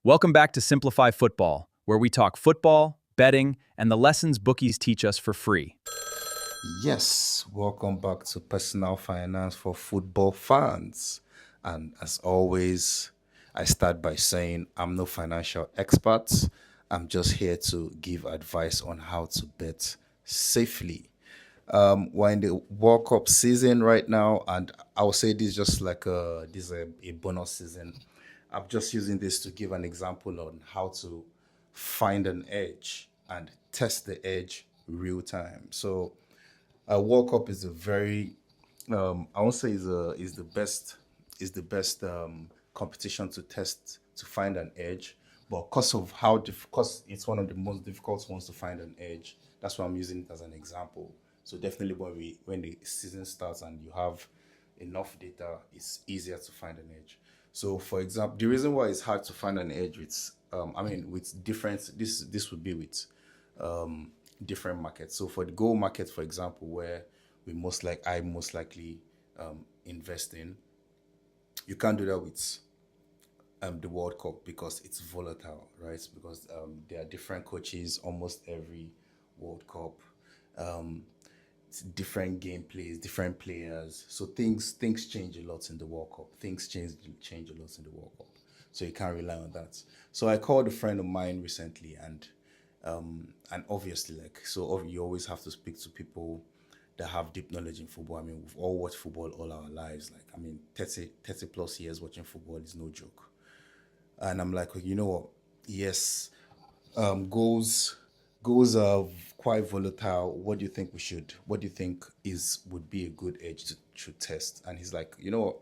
Welcome back to Simplify Football, where we talk football, betting, and the lessons bookies teach us for free. Yes, welcome back to Personal Finance for Football Fans. And as always, I start by saying I'm no financial expert. I'm just here to give advice on how to bet safely. We're in the World Cup season right now, and I will say this just like a bonus season. I'm just using this to give an example on how to find an edge and test the edge real time. So World Cup is a very I won't say is the best competition to test to find an edge, but because of because it's one of the most difficult ones to find an edge, that's why I'm using it as an example. So definitely when the season starts and you have enough data, it's easier to find an edge. So for example, the reason why it's hard to find an edge with with different this would be with different markets. So for the gold market, for example, where I most likely invest in, you can't do that with the World Cup because it's volatile, right? Because there are different coaches almost every World Cup. It's different gameplays, different players. So things change a lot in the World Cup. Things change a lot in the World Cup. So you can't rely on that. So I called a friend of mine recently, and obviously you always have to speak to people that have deep knowledge in football. I mean, we've all watched football all our lives. Like, I mean, 30 plus years watching football is no joke. And I'm like, well, you know what? Yes, goals are quite volatile. What do you think is would be a good edge to test? And he's like, you know what?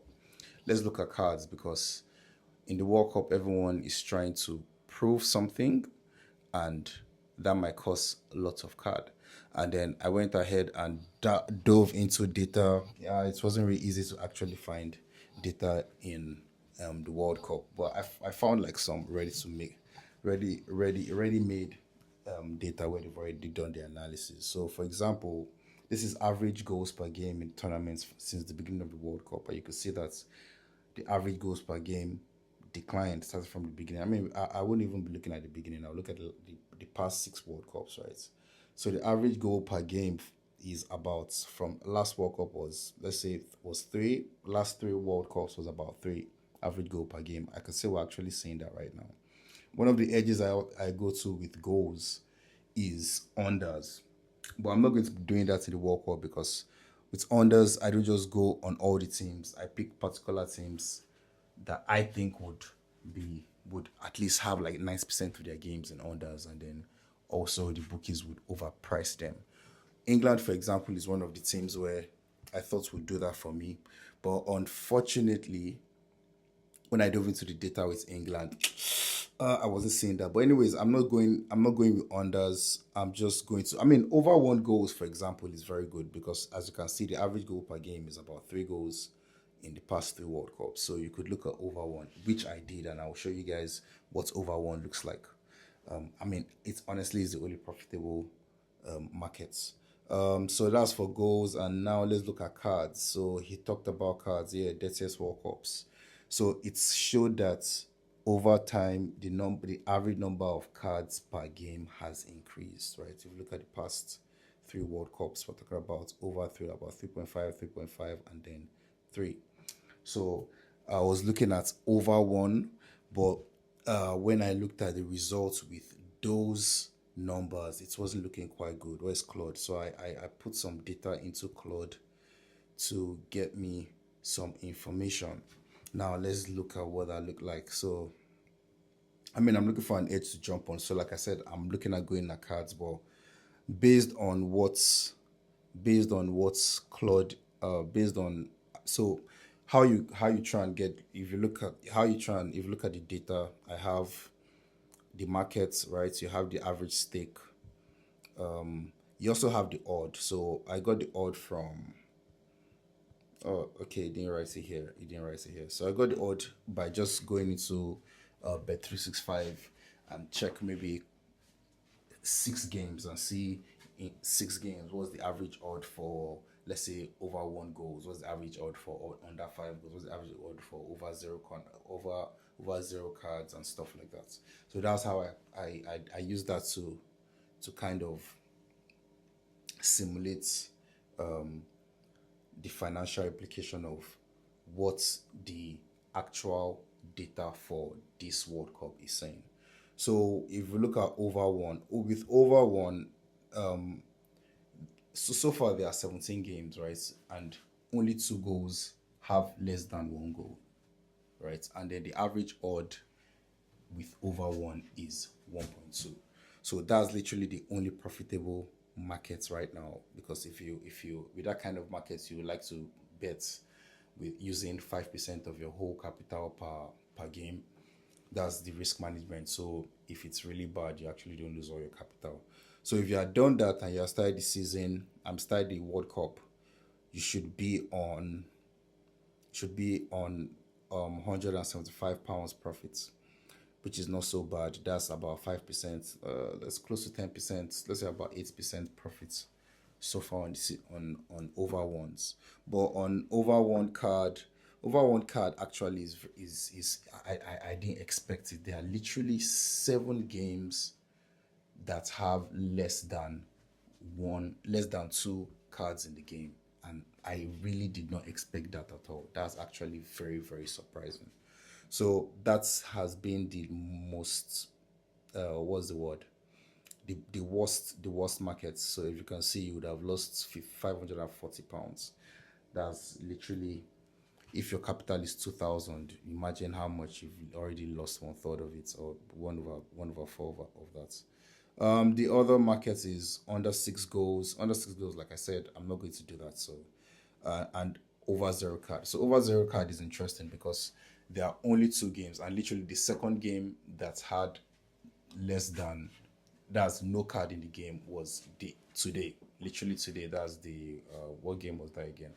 Let's look at cards because in the World Cup, everyone is trying to prove something, and that might cost lots of card. And then I went ahead and dove into data. Yeah, it wasn't really easy to actually find data in the World Cup, but I found like some ready made data where they've already done the analysis. So, for example, this is average goals per game in tournaments since the beginning of the World Cup, and you can see that the average goals per game declined started from the beginning. I mean, I wouldn't even be looking at the beginning. I'll look at the past six World Cups, right? So the average goal per game is about from last World Cup was let's say it was three. Last three World Cups was about three average goal per game. I can say we're actually seeing that right now. One of the edges I go to with goals is unders. But I'm not going to be doing that in the World Cup because with unders, I don't just go on all the teams. I pick particular teams that I think would at least have like 90% of their games in unders, and then also the bookies would overprice them. England, for example, is one of the teams where I thought would do that for me. But unfortunately, when I dove into the data with England, I wasn't seeing that. But anyways, I'm not going with unders. I'm just going to. I mean, over one goals, for example, is very good because as you can see, the average goal per game is about three goals in the past three World Cups. So you could look at over one, which I did, and I'll show you guys what over one looks like. I mean, it honestly is the only profitable markets. So that's for goals, and now let's look at cards. So he talked about cards, yeah, dirtiest World Cups. So it's showed that over time the average number of cards per game has increased, right? If you look at the past three World Cups, we're talking about over three, about 3.5, 3.5, and then three. So I was looking at over one, but when I looked at the results with those numbers, it wasn't looking quite good. Where's Claude? So I put some data into Claude to get me some information. Now let's look at what that looked like. So I mean, I'm looking for an edge to jump on. So like I said, I'm looking at going at cards, but based on what's Claude based on so how you try and get if you look at how you try and if you look at the data, I have the markets, right? You have the average stake. You also have the odd. So I got the odd from oh okay, it didn't write it here. It didn't write it here. So I got the odd by just going into Bet365 and check maybe six games and see in six games what's the average odd for let's say over 1 goals, what's the average odd for, or under 5 goals, what's the average odd for over over zero cards and stuff like that. So that's how I use that to kind of simulate the financial implication of what the actual data for this World Cup is saying. So if we look at over one, with over one, so far there are 17 games, right? And only 2 goals have less than 1 goal, right? And then the average odd with over one is 1.2. So that's literally the only profitable markets right now. Because if you with that kind of markets, you would like to bet with using 5% of your whole capital per game. That's the risk management. So if it's really bad, you actually don't lose all your capital. So if you are done that and you are started the season, I'm started the World Cup, you should be on £175 profits, which is not so bad. That's about 5%. That's close to 10%. Let's say about 8% profits so far on over ones. But on over one card actually is I didn't expect it. There are literally 7 games that have less than 2 cards in the game, and I really did not expect that at all. That's actually very, very surprising. So that has been the most what's the word, the worst markets. So if you can see, you would have lost £540. That's literally, if your capital is 2,000, imagine how much you've already lost, one third of it, or one over four of that. The other market is under 6 goals. Under 6 goals, like I said, I'm not going to do that. So, and over zero card. So over zero card is interesting because there are only 2 games, and literally the second game that had less than that's no card in the game was the today. Literally today. That's the what game was that again?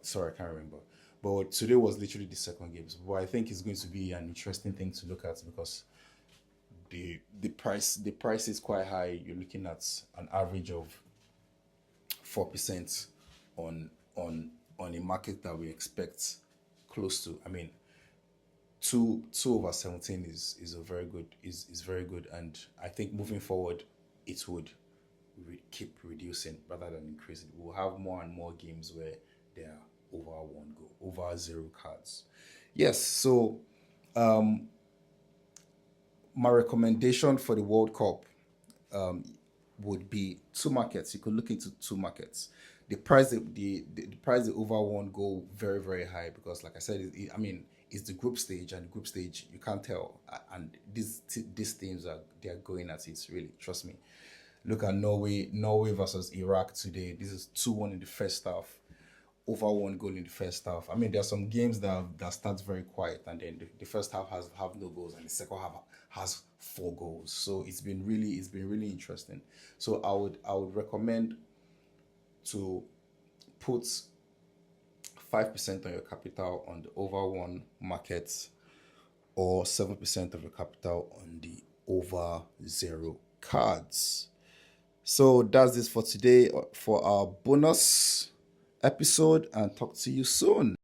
Sorry, I can't remember. But today was literally the second game. But I think it's going to be an interesting thing to look at because the price is quite high. You're looking at an average of 4% on a market that we expect close to. I mean, two over 17 is a very good is very good, and I think moving forward it would keep reducing rather than increasing. We'll have more and more games where they are over 1 goal, over zero cards. Yes, so my recommendation for the World Cup would be 2 markets. You could look into 2 markets. The price the over 1 goal very, very high because, like I said, I mean, it's the group stage, and the group stage you can't tell. And these teams they are going at it, really. Trust me. Look at Norway versus Iraq today. This is 2-1 in the first half, over 1 goal in the first half. I mean, there are some games that starts very quiet, and then the first half have no goals, and the second half has 4 goals. So it's been really interesting. So I would recommend to put 5% on your capital on the over one market, or 7% of your capital on the over zero cards. So that's this for today for our bonus episode, and talk to you soon.